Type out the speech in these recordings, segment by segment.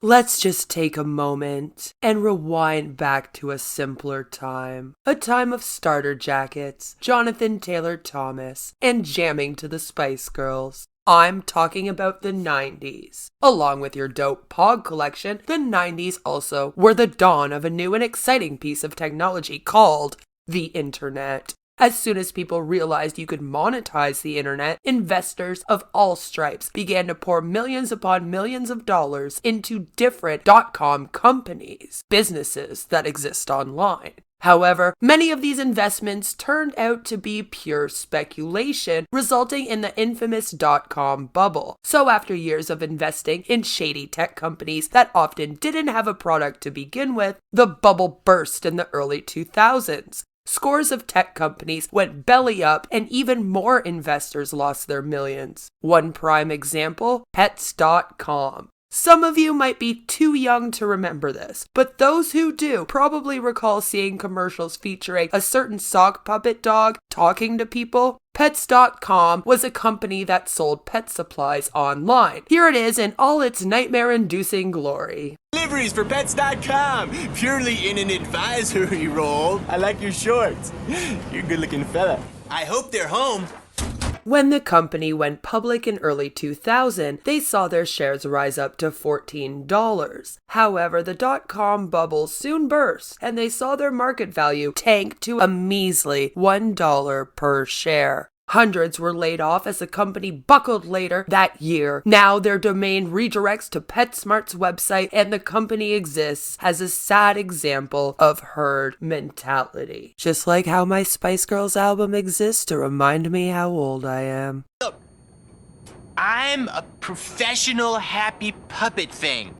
Let's just take a moment and rewind back to a simpler time. A time of starter jackets, Jonathan Taylor Thomas, and jamming to the Spice Girls. I'm talking about the 90s. Along with your dope Pog collection, the 90s also were the dawn of a new and exciting piece of technology called the internet. As soon as people realized you could monetize the internet, investors of all stripes began to pour millions upon millions of dollars into different .com companies, businesses that exist online. However, many of these investments turned out to be pure speculation, resulting in the infamous .com bubble. So after years of investing in shady tech companies that often didn't have a product to begin with, the bubble burst in the early 2000s. Scores of tech companies went belly up and even more investors lost their millions. One prime example, Pets.com. Some of you might be too young to remember this, but those who do probably recall seeing commercials featuring a certain sock puppet dog talking to people. Pets.com was a company that sold pet supplies online. Here it is in all its nightmare-inducing glory. Deliveries for Pets.com, purely in an advisory role. I like your shorts. You're a good-looking fella. I hope they're home. When the company went public in early 2000, they saw their shares rise up to $14. However, the .com bubble soon burst, and they saw their market value tank to a measly $1 per share. Hundreds were laid off as the company buckled later that year. Now their domain redirects to PetSmart's website, and the company exists as a sad example of herd mentality. Just like how my Spice Girls album exists to remind me how old I am. I'm a professional happy puppet thing.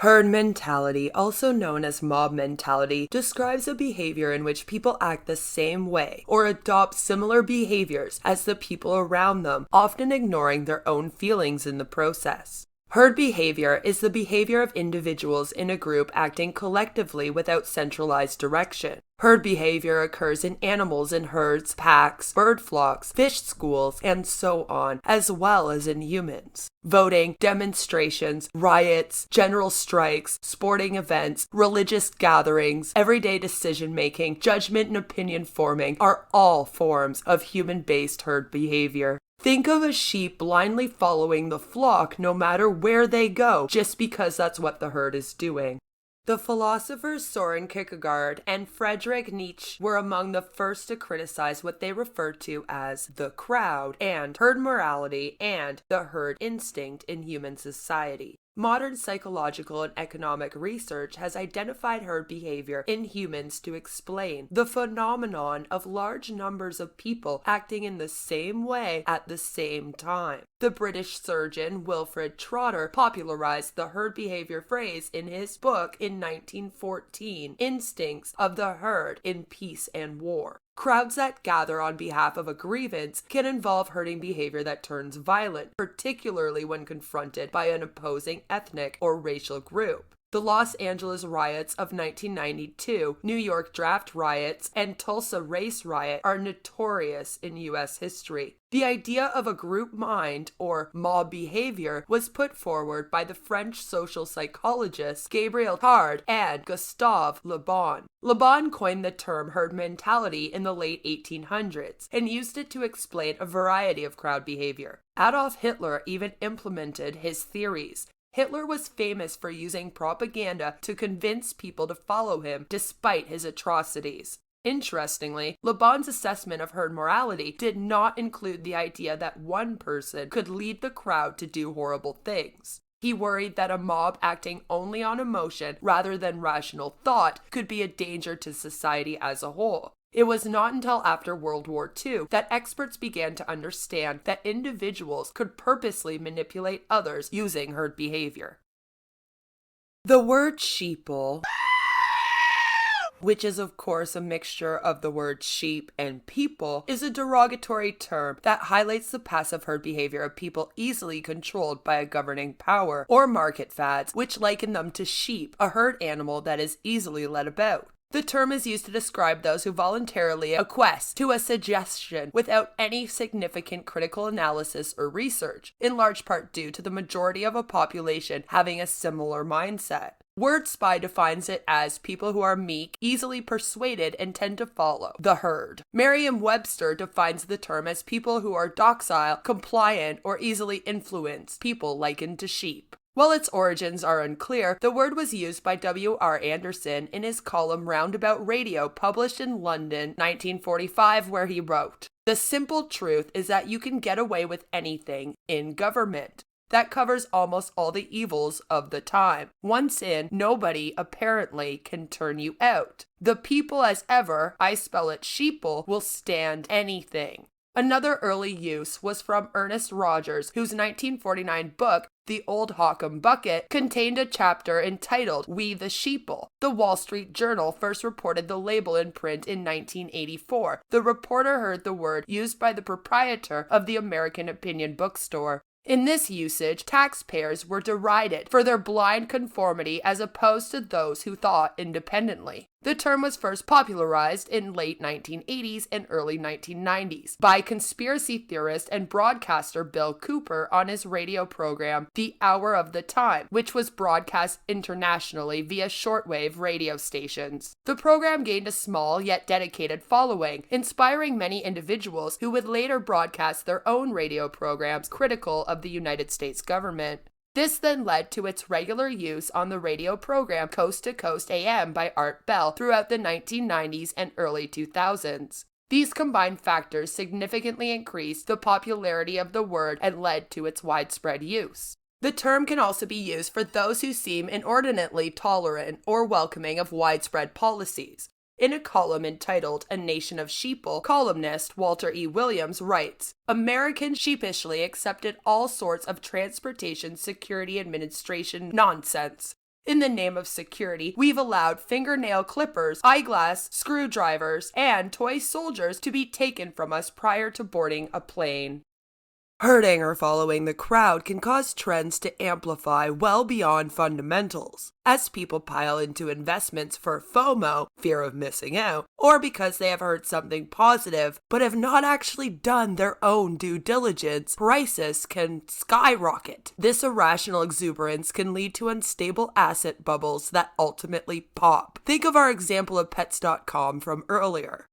Herd mentality, also known as mob mentality, describes a behavior in which people act the same way or adopt similar behaviors as the people around them, often ignoring their own feelings in the process. Herd behavior is the behavior of individuals in a group acting collectively without centralized direction. Herd behavior occurs in animals in herds, packs, bird flocks, fish schools, and so on, as well as in humans. Voting, demonstrations, riots, general strikes, sporting events, religious gatherings, everyday decision-making, judgment and opinion forming are all forms of human-based herd behavior. Think of a sheep blindly following the flock no matter where they go, just because that's what the herd is doing. The philosophers Soren Kierkegaard and Friedrich Nietzsche were among the first to criticize what they referred to as the crowd and herd morality and the herd instinct in human society. Modern psychological and economic research has identified herd behavior in humans to explain the phenomenon of large numbers of people acting in the same way at the same time. The British surgeon Wilfred Trotter popularized the herd behavior phrase in his book in 1914, Instincts of the Herd in Peace and War. Crowds that gather on behalf of a grievance can involve herding behavior that turns violent, particularly when confronted by an opposing ethnic or racial group. The Los Angeles riots of 1992, New York draft riots, and Tulsa race riot are notorious in U.S. history. The idea of a group mind, or mob behavior, was put forward by the French social psychologists Gabriel Tarde and Gustave Le Bon. Le Bon coined the term herd mentality in the late 1800s and used it to explain a variety of crowd behavior. Adolf Hitler even implemented his theories. Hitler was famous for using propaganda to convince people to follow him despite his atrocities. Interestingly, Le Bon's assessment of herd morality did not include the idea that one person could lead the crowd to do horrible things. He worried that a mob acting only on emotion rather than rational thought could be a danger to society as a whole. It was not until after World War II that experts began to understand that individuals could purposely manipulate others using herd behavior. The word sheeple which is of course a mixture of the word sheep and people, is a derogatory term that highlights the passive herd behavior of people easily controlled by a governing power or market fads, which liken them to sheep, a herd animal that is easily led about. The term is used to describe those who voluntarily acquiesce to a suggestion without any significant critical analysis or research, in large part due to the majority of a population having a similar mindset. WordSpy defines it as people who are meek, easily persuaded, and tend to follow the herd. Merriam-Webster defines the term as people who are docile, compliant, or easily influenced, people likened to sheep. While its origins are unclear, the word was used by W.R. Anderson in his column Roundabout Radio, published in London, 1945, where he wrote, "The simple truth is that you can get away with anything in government. That covers almost all the evils of the time. Once in, nobody, apparently, can turn you out. The people as ever, I spell it sheeple, will stand anything." Another early use was from Ernest Rogers, whose 1949 book, The Old Hockham Bucket, contained a chapter entitled We the Sheeple. The Wall Street Journal first reported the label in print in 1984. The reporter heard the word used by the proprietor of the American Opinion bookstore. In this usage, taxpayers were derided for their blind conformity as opposed to those who thought independently. The term was first popularized in late 1980s and early 1990s by conspiracy theorist and broadcaster Bill Cooper on his radio program The Hour of the Time, which was broadcast internationally via shortwave radio stations. The program gained a small yet dedicated following, inspiring many individuals who would later broadcast their own radio programs critical of the United States government. This then led to its regular use on the radio program Coast to Coast AM by Art Bell throughout the 1990s and early 2000s. These combined factors significantly increased the popularity of the word and led to its widespread use. The term can also be used for those who seem inordinately tolerant or welcoming of widespread policies. In a column entitled A Nation of Sheeple, columnist Walter E. Williams writes, "Americans sheepishly accepted all sorts of transportation security administration nonsense. In the name of security, we've allowed fingernail clippers, eyeglass, screwdrivers, and toy soldiers to be taken from us prior to boarding a plane." Herding or following the crowd can cause trends to amplify well beyond fundamentals, as people pile into investments for FOMO, fear of missing out, or because they have heard something positive but have not actually done their own due diligence. Prices can skyrocket. This irrational exuberance can lead to unstable asset bubbles that ultimately pop. Think of our example of Pets.com from earlier.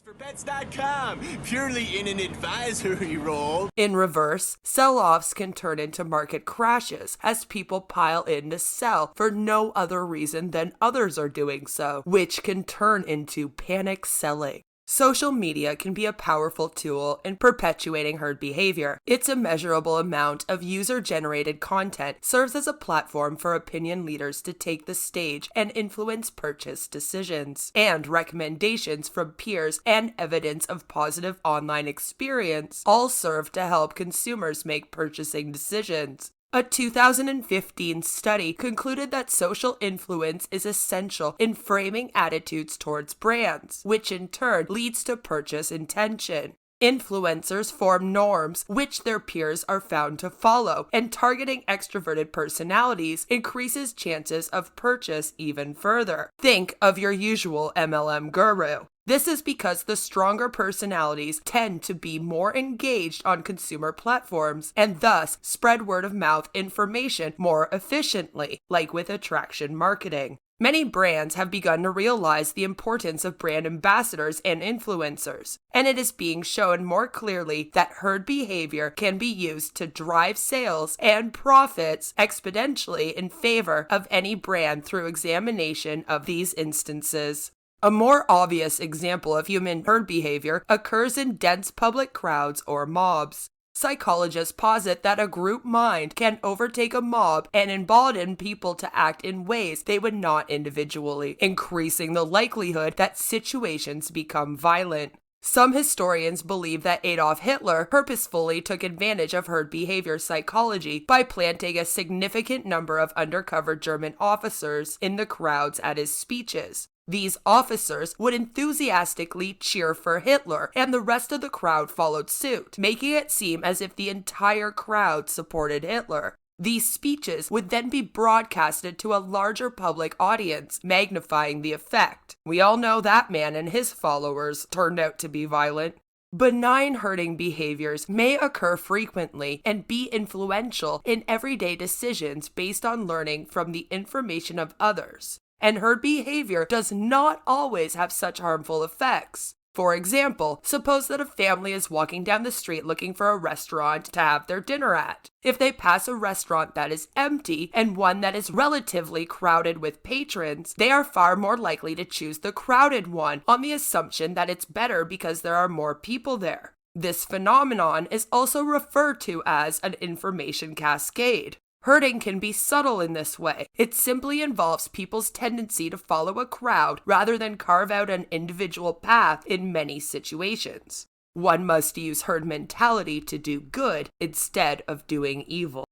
For Pets.com, purely in an advisory role. In reverse, sell-offs can turn into market crashes as people pile in to sell for no other reason than others are doing so, which can turn into panic selling. Social media can be a powerful tool in perpetuating herd behavior. Its immeasurable amount of user-generated content serves as a platform for opinion leaders to take the stage and influence purchase decisions. And recommendations from peers and evidence of positive online experience all serve to help consumers make purchasing decisions. A 2015 study concluded that social influence is essential in framing attitudes towards brands, which in turn leads to purchase intention. Influencers form norms which their peers are found to follow, and targeting extroverted personalities increases chances of purchase even further. Think of your usual MLM guru. This is because the stronger personalities tend to be more engaged on consumer platforms and thus spread word-of-mouth information more efficiently, like with attraction marketing. Many brands have begun to realize the importance of brand ambassadors and influencers, and it is being shown more clearly that herd behavior can be used to drive sales and profits exponentially in favor of any brand through examination of these instances. A more obvious example of human herd behavior occurs in dense public crowds or mobs. Psychologists posit that a group mind can overtake a mob and embolden people to act in ways they would not individually, increasing the likelihood that situations become violent. Some historians believe that Adolf Hitler purposefully took advantage of herd behavior psychology by planting a significant number of undercover German officers in the crowds at his speeches. These officers would enthusiastically cheer for Hitler, and the rest of the crowd followed suit, making it seem as if the entire crowd supported Hitler. These speeches would then be broadcasted to a larger public audience, magnifying the effect. We all know that man and his followers turned out to be violent. Benign herding behaviors may occur frequently and be influential in everyday decisions based on learning from the information of others. And herd behavior does not always have such harmful effects. For example, suppose that a family is walking down the street looking for a restaurant to have their dinner at. If they pass a restaurant that is empty and one that is relatively crowded with patrons, they are far more likely to choose the crowded one on the assumption that it's better because there are more people there. This phenomenon is also referred to as an information cascade. Herding can be subtle in this way. It simply involves people's tendency to follow a crowd rather than carve out an individual path in many situations. One must use herd mentality to do good instead of doing evil.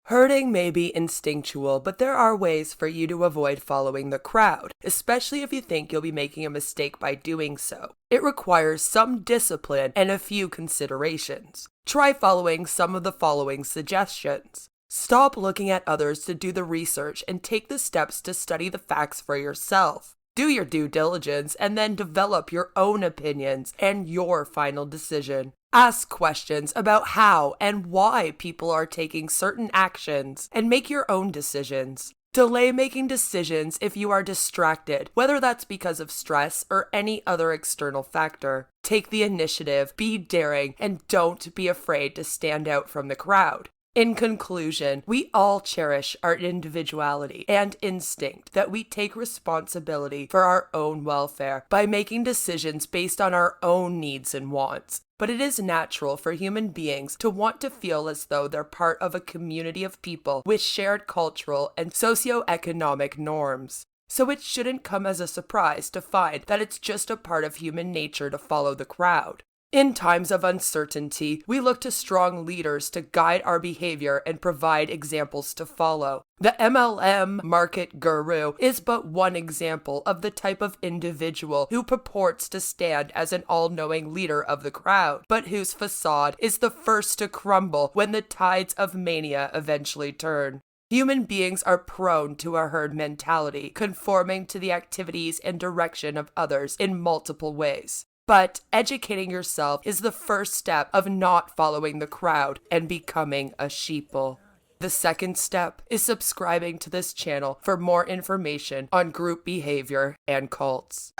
Herding may be instinctual, but there are ways for you to avoid following the crowd, especially if you think you'll be making a mistake by doing so. It requires some discipline and a few considerations. Try following some of the following suggestions. Stop looking at others to do the research and take the steps to study the facts for yourself. Do your due diligence and then develop your own opinions and your final decision. Ask questions about how and why people are taking certain actions and make your own decisions. Delay making decisions if you are distracted, whether that's because of stress or any other external factor. Take the initiative, be daring, and don't be afraid to stand out from the crowd. In conclusion, we all cherish our individuality and instinct that we take responsibility for our own welfare by making decisions based on our own needs and wants. But it is natural for human beings to want to feel as though they're part of a community of people with shared cultural and socioeconomic norms. So it shouldn't come as a surprise to find that it's just a part of human nature to follow the crowd. In times of uncertainty, we look to strong leaders to guide our behavior and provide examples to follow. The MLM market guru is but one example of the type of individual who purports to stand as an all-knowing leader of the crowd, but whose facade is the first to crumble when the tides of mania eventually turn. Human beings are prone to a herd mentality, conforming to the activities and direction of others in multiple ways. But educating yourself is the first step of not following the crowd and becoming a sheeple. The second step is subscribing to this channel for more information on group behavior and cults.